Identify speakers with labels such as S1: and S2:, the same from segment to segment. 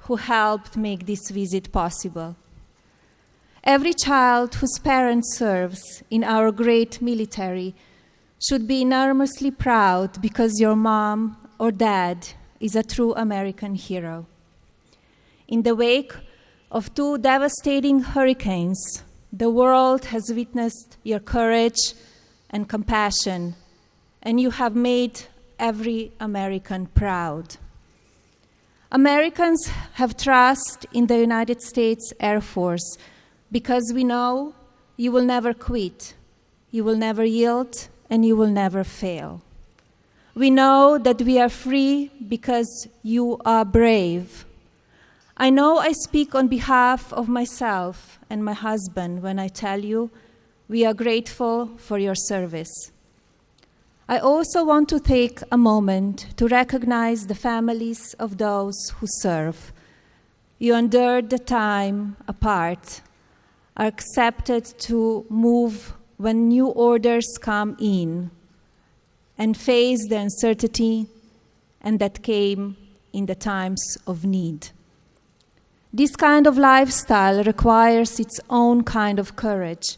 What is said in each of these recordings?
S1: who helped make this visit possible. Every child whose parent serves in our great military should be enormously proud because your mom or dad is a true American hero. In the wake of 2 devastating hurricanes, the world has witnessed your courage and compassion, and you have made every American proud. Americans have trust in the United States Air Force because we know you will never quit, you will never yield, and you will never fail. We know that we are free because you are brave. I know I speak on behalf of myself and my husband when I tell you we are grateful for your service. I also want to take a moment to recognize the families of those who serve. You endured the time apart, are accepted to move when new orders come in, and face the uncertainty and that came in the times of need. This kind of lifestyle requires its own kind of courage,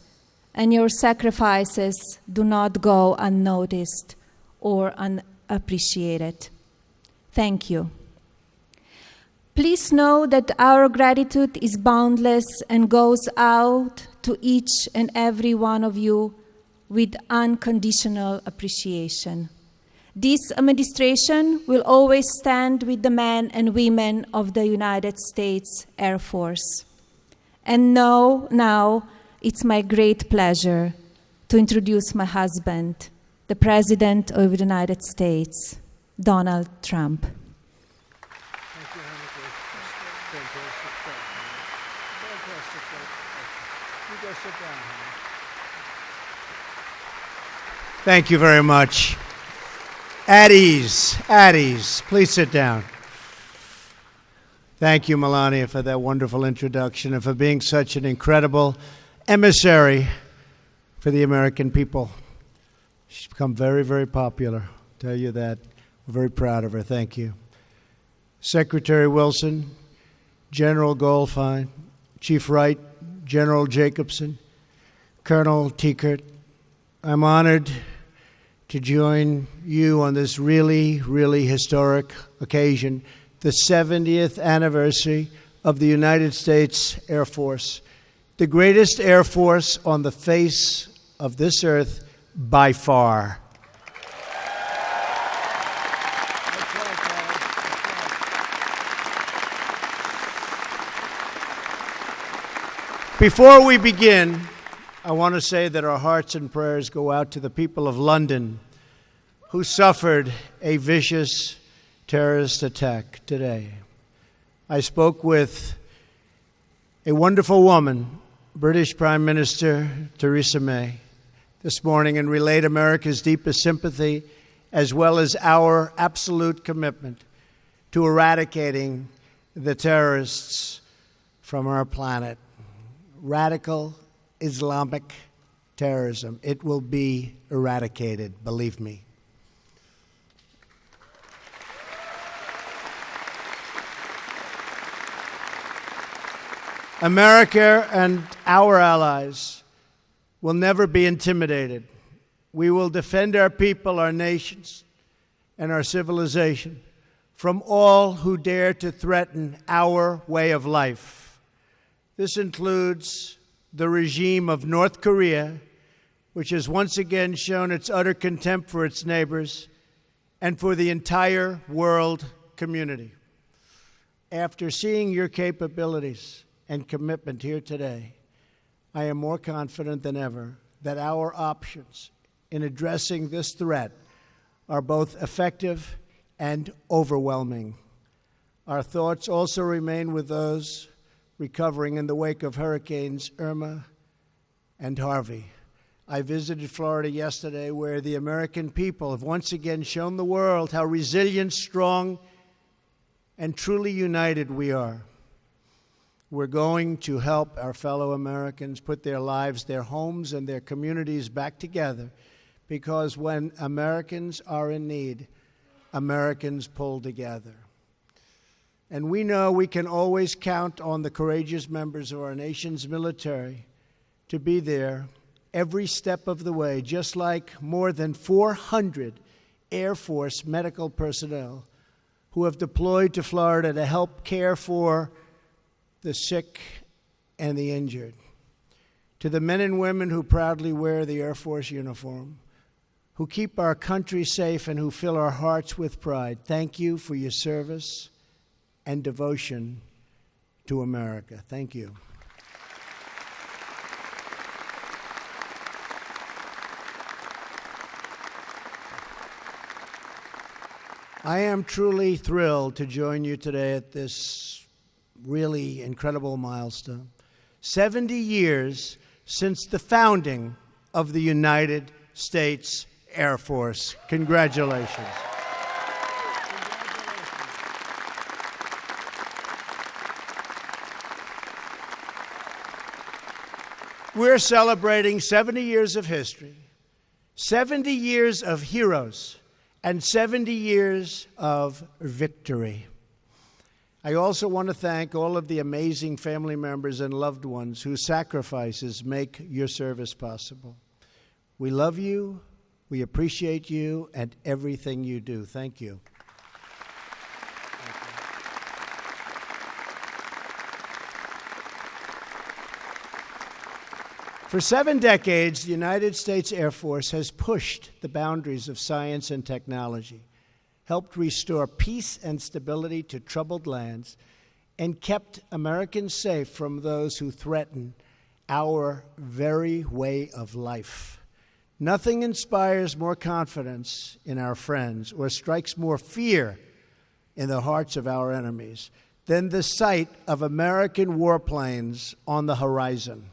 S1: and your sacrifices do not go unnoticed or unappreciated. Thank you. Please know that our gratitude is boundless and goes out to each and every one of you with unconditional appreciation. This administration will always stand with the men and women of the United States Air Force. And now it's my great pleasure to introduce my husband, the President of the United States, Donald Trump.
S2: Thank you, Hanneke. Fantastic talk. Fantastic talk. You guys sit down, honey. Thank you very much. At ease, please sit down. Thank you, Melania, for that wonderful introduction and for being such an incredible emissary for the American people. She's become very, very popular. I'll tell you that. We're very proud of her. Thank you. Secretary Wilson, General Goldfein, Chief Wright, General Jacobson, Colonel Tiekert, I'm honored to join you on this really, really historic occasion, the 70th anniversary of the United States Air Force, the greatest Air Force on the face of this earth by far. Before we begin, I want to say that our hearts and prayers go out to the people of London who suffered a vicious terrorist attack today. I spoke with a wonderful woman, British Prime Minister Theresa May, this morning and relayed America's deepest sympathy as well as our absolute commitment to eradicating the terrorists from our planet. Radical Islamic terrorism. It will be eradicated, believe me. America and our allies will never be intimidated. We will defend our people, our nations, and our civilization from all who dare to threaten our way of life. This includes the regime of North Korea, which has once again shown its utter contempt for its neighbors and for the entire world community. After seeing your capabilities and commitment here today, I am more confident than ever that our options in addressing this threat are both effective and overwhelming. Our thoughts also remain with those recovering in the wake of Hurricanes Irma and Harvey. I visited Florida yesterday, where the American people have once again shown the world how resilient, strong, and truly united we are. We're going to help our fellow Americans put their lives, their homes, and their communities back together, because when Americans are in need, Americans pull together. And we know we can always count on the courageous members of our nation's military to be there every step of the way, just like more than 400 Air Force medical personnel who have deployed to Florida to help care for the sick and the injured. To the men and women who proudly wear the Air Force uniform, who keep our country safe and who fill our hearts with pride, thank you for your service and devotion to America. Thank you. I am truly thrilled to join you today at this really incredible milestone. 70 years since the founding of the United States Air Force. Congratulations. We're celebrating 70 years of history, 70 years of heroes, and 70 years of victory. I also want to thank all of the amazing family members and loved ones whose sacrifices make your service possible. We love you, we appreciate you, and everything you do. Thank you. For 7 decades, the United States Air Force has pushed the boundaries of science and technology, helped restore peace and stability to troubled lands, and kept Americans safe from those who threaten our very way of life. Nothing inspires more confidence in our friends or strikes more fear in the hearts of our enemies than the sight of American warplanes on the horizon.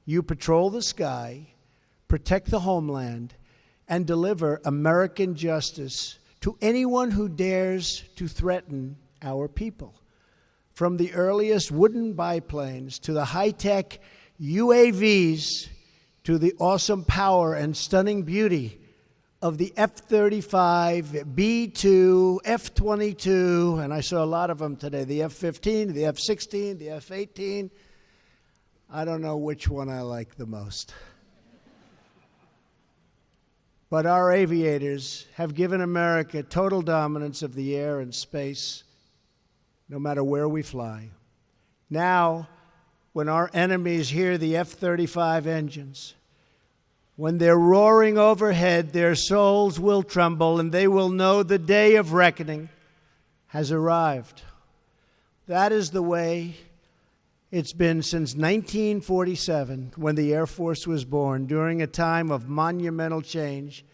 S2: You patrol the sky, protect the homeland, and deliver American justice to anyone who dares to threaten our people. From the earliest wooden biplanes to the high-tech UAVs to the awesome power and stunning beauty of the F-35, B-2, F-22, and I saw a lot of them today, the F-15, the F-16, the F-18. I don't know which one I like the most. But our aviators have given America total dominance of the air and space, no matter where we fly. Now, when our enemies hear the F-35 engines, when they're roaring overhead, their souls will tremble and they will know the day of reckoning has arrived. That is the way it's been since 1947, when the Air Force was born, during a time of monumental change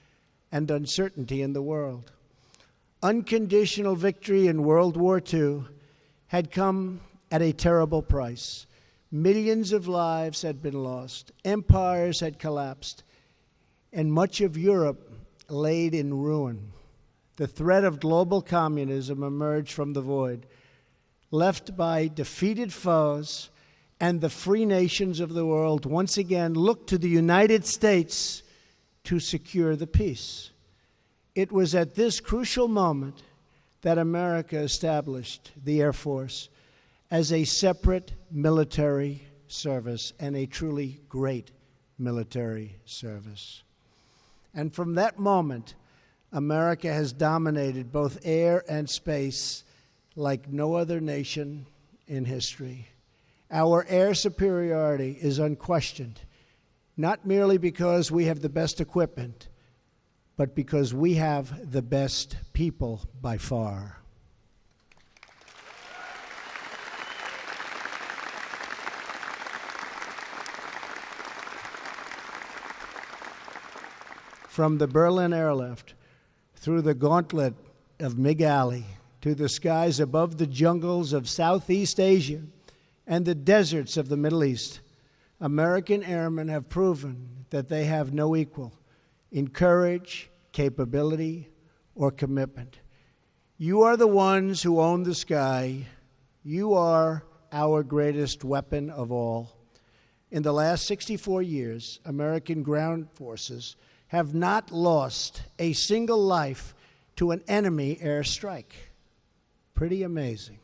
S2: and uncertainty in the world. Unconditional victory in World War II had come at a terrible price. Millions of lives had been lost, empires had collapsed, and much of Europe laid in ruin. The threat of global communism emerged from the void, left by defeated foes, and the free nations of the world once again looked to the United States to secure the peace. It was at this crucial moment that America established the Air Force as a separate military service and a truly great military service. And from that moment, America has dominated both air and space like no other nation in history. Our air superiority is unquestioned, not merely because we have the best equipment, but because we have the best people by far. From the Berlin airlift, through the gauntlet of MiG Alley, to the skies above the jungles of Southeast Asia and the deserts of the Middle East, American airmen have proven that they have no equal in courage, capability, or commitment. You are the ones who own the sky. You are our greatest weapon of all. In the last 64 years, American ground forces have not lost a single life to an enemy airstrike. Pretty amazing.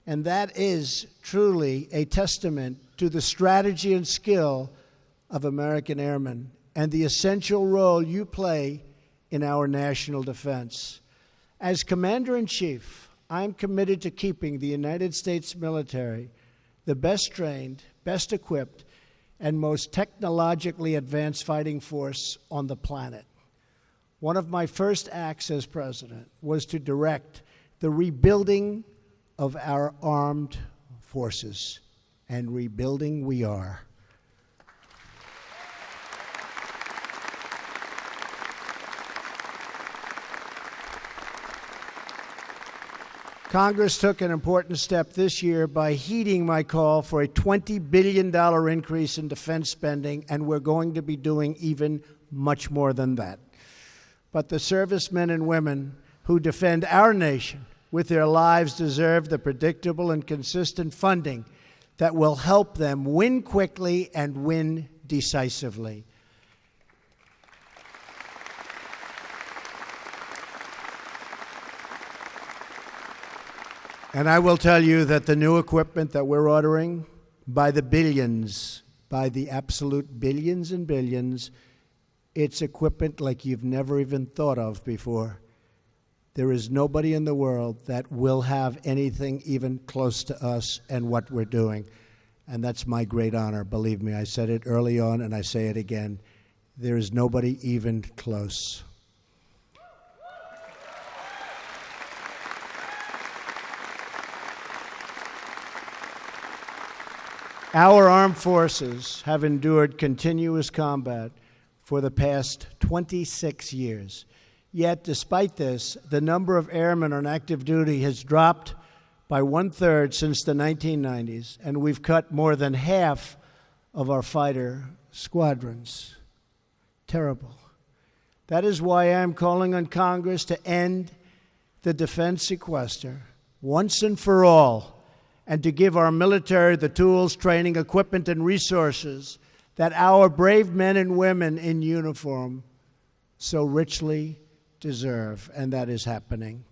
S2: And that is truly a testament to the strategy and skill of American airmen and the essential role you play in our national defense. As Commander-in-Chief, I'm committed to keeping the United States military the best trained, best equipped, and most technologically advanced fighting force on the planet. One of my first acts as president was to direct the rebuilding of our armed forces, and rebuilding we are. Congress took an important step this year by heeding my call for a $20 billion increase in defense spending, and we're going to be doing even much more than that. But the servicemen and women who defend our nation with their lives deserve the predictable and consistent funding that will help them win quickly and win decisively. And I will tell you that the new equipment that we're ordering, by the billions, by the absolute billions and billions, it's equipment like you've never even thought of before. There is nobody in the world that will have anything even close to us and what we're doing. And that's my great honor. Believe me, I said it early on and I say it again. There is nobody even close. Our armed forces have endured continuous combat for the past 26 years. Yet, despite this, the number of airmen on active duty has dropped by 1/3 since the 1990s, and we've cut more than half of our fighter squadrons. Terrible. That is why I'm calling on Congress to end the defense sequester once and for all, and to give our military the tools, training, equipment, and resources that our brave men and women in uniform so richly deserve, and that is happening.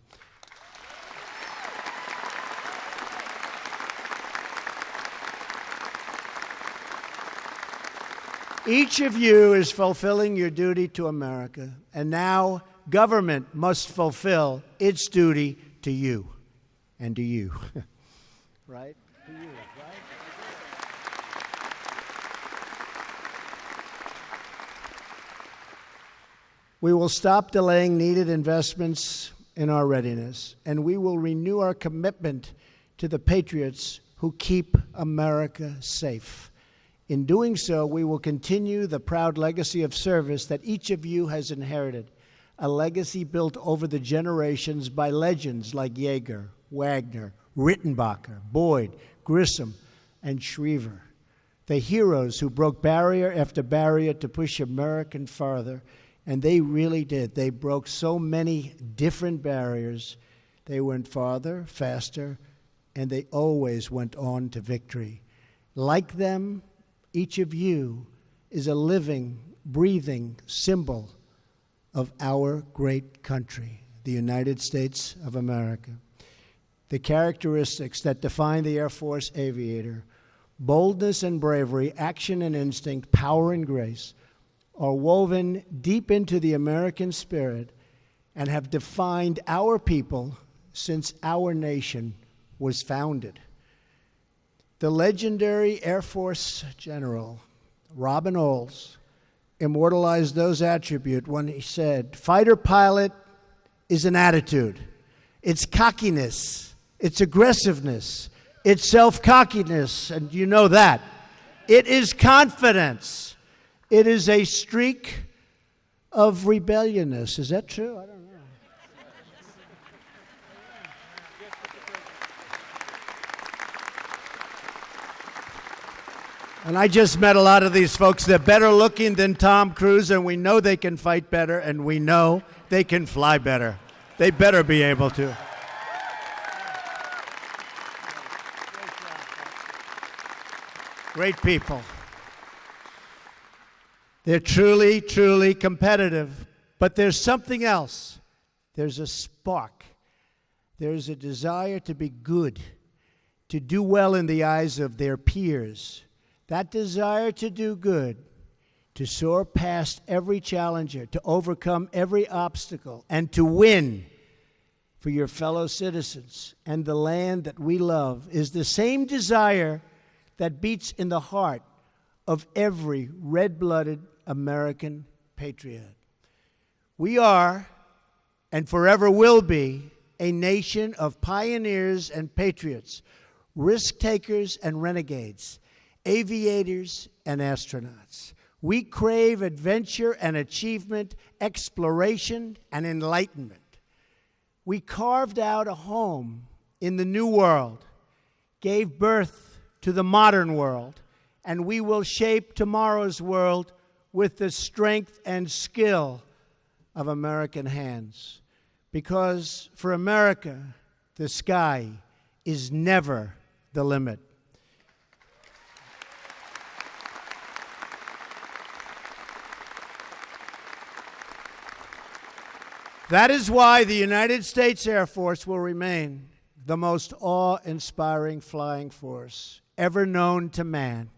S2: Each of you is fulfilling your duty to America, and now government must fulfill its duty to you and to you. Right? To you, right? We will stop delaying needed investments in our readiness, and we will renew our commitment to the patriots who keep America safe. In doing so, we will continue the proud legacy of service that each of you has inherited, a legacy built over the generations by legends like Yeager, Wagner, Rittenbacher, Boyd, Grissom, and Schriever, the heroes who broke barrier after barrier to push America farther, and they really did. They broke so many different barriers. They went farther, faster, and they always went on to victory. Like them, each of you is a living, breathing symbol of our great country, the United States of America. The characteristics that define the Air Force aviator, boldness and bravery, action and instinct, power and grace, are woven deep into the American spirit and have defined our people since our nation was founded. The legendary Air Force General, Robin Olds, immortalized those attributes when he said, "Fighter pilot is an attitude. It's cockiness. It's aggressiveness. It's self-cockiness, and you know that. It is confidence. It is a streak of rebelliousness." Is that true? I don't know. And I just met a lot of these folks. They're better looking than Tom Cruise, and we know they can fight better, and we know they can fly better. They better be able to. Great people. They're truly, truly competitive. But there's something else. There's a spark. There's a desire to be good. to do well in the eyes of their peers, that desire to do good, to soar past every challenger, to overcome every obstacle, and to win for your fellow citizens and the land that we love is the same desire that beats in the heart of every red-blooded American patriot. We are, and forever will be, a nation of pioneers and patriots, risk-takers and renegades, aviators and astronauts. We crave adventure and achievement, exploration and enlightenment. We carved out a home in the new world, gave birth to the modern world, and we will shape tomorrow's world with the strength and skill of American hands. Because for America, the sky is never the limit. That is why the United States Air Force will remain the most awe-inspiring flying force ever known to man.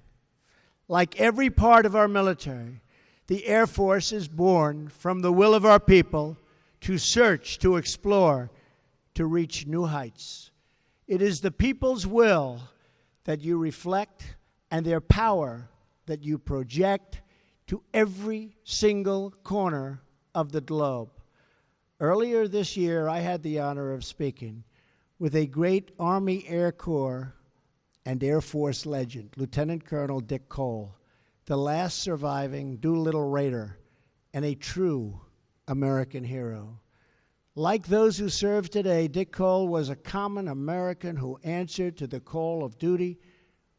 S2: Like every part of our military, the Air Force is born from the will of our people to search, to explore, to reach new heights. It is the people's will that you reflect and their power that you project to every single corner of the globe. Earlier this year, I had the honor of speaking with a great Army Air Corps and Air Force legend, Lieutenant Colonel Dick Cole, the last surviving Doolittle Raider and a true American hero. Like those who serve today, Dick Cole was a common American who answered to the call of duty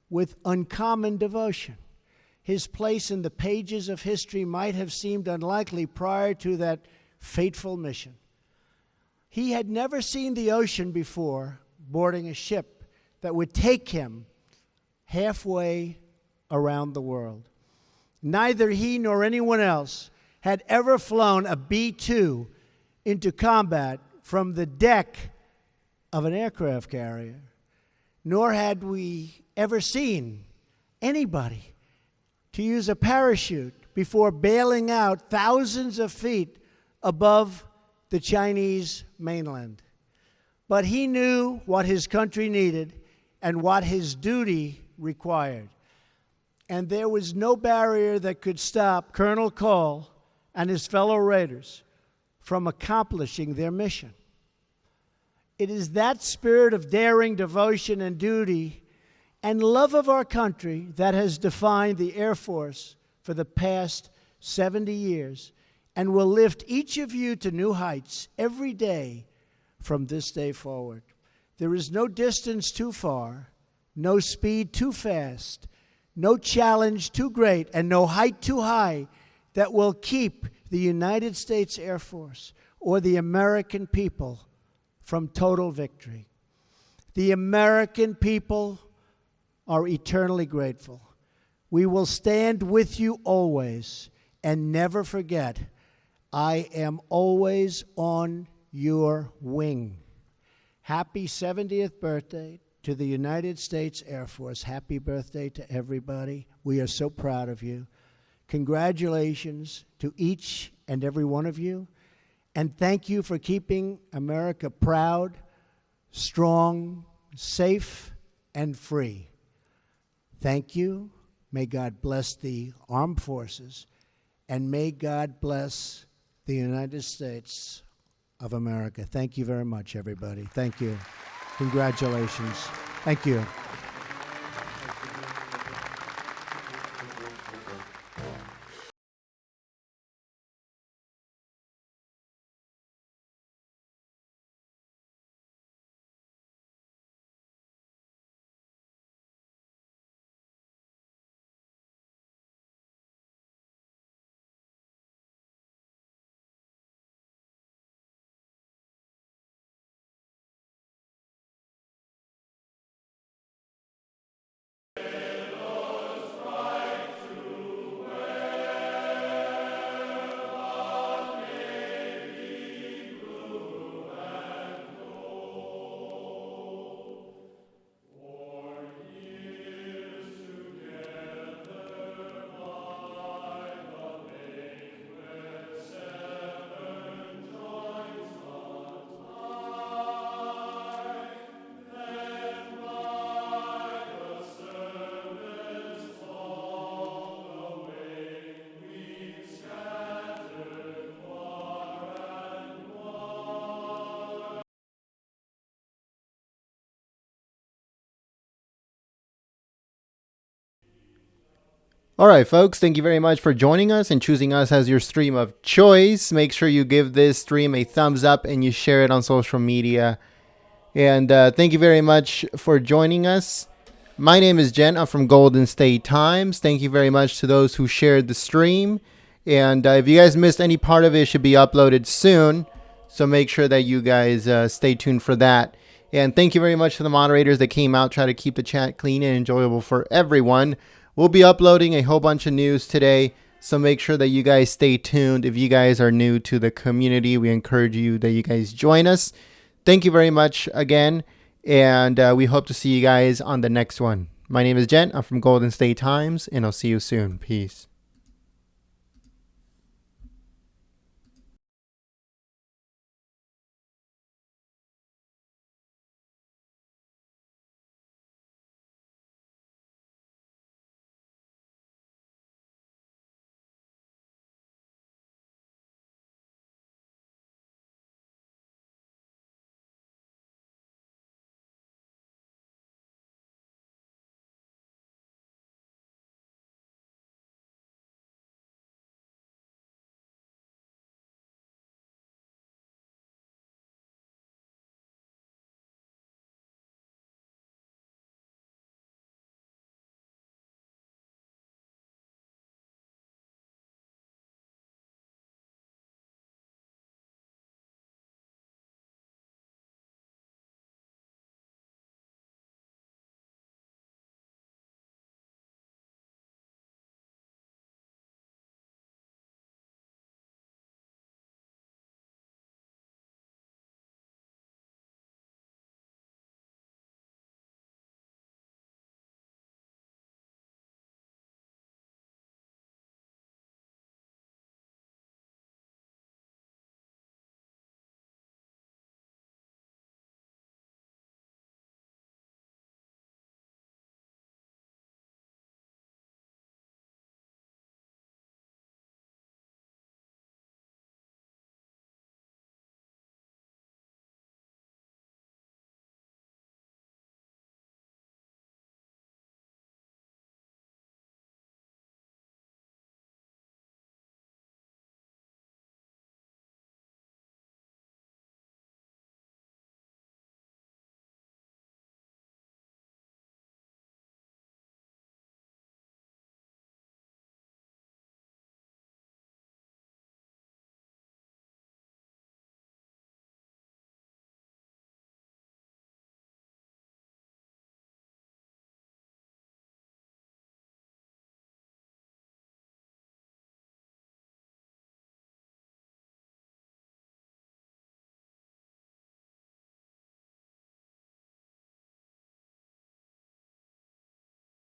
S2: with uncommon devotion. His place in the pages of history might have seemed unlikely prior to that fateful mission. He had never seen the ocean before, boarding a ship that would take him halfway around the world. Neither he nor anyone else had ever flown a B-2 into combat from the deck of an aircraft carrier, nor had we ever seen anybody to use a parachute before bailing out thousands of feet above the Chinese mainland. But he knew what his country needed and what his duty required. And there was no barrier that could stop Colonel Cole and his fellow Raiders from accomplishing their mission. It is that spirit of daring, devotion, and duty and love of our country that has defined the Air Force for the past 70 years and will lift each of you to new heights every day from this day forward. There is no distance too far, no speed too fast, no challenge too great, and no height too high that will keep the United States Air Force or the American people from total victory. The American people are eternally grateful. We will stand with you always and never forget, I am always on your wing. Happy 70th birthday to the United States Air Force. Happy birthday to everybody. We are so proud of you. Congratulations to each and every one of you. And thank you for keeping America proud, strong, safe, and free. Thank you. May God bless the armed forces, and may God bless the United States of America. Thank you very much, everybody. Thank you. Congratulations. Thank you.
S3: All right, folks, thank you very much for joining us and choosing us as your stream of choice. Make sure you give this stream a thumbs up and you share it on social media. And thank you very much for joining us. My name is Jen. I'm from Golden State Times. Thank you very much to those who shared the stream. And if you guys missed any part of it, it should be uploaded soon. So make sure that you guys stay tuned for that. And thank you very much to the moderators that came out, try to keep the chat clean and enjoyable for everyone. We'll be uploading a whole bunch of news today. So make sure that you guys stay tuned. If you guys are new to the community, we encourage you that you guys join us. Thank you very much again, and we hope to see you guys on the next one. My name is Jen. I'm from Golden State Times, and I'll see you soon. Peace.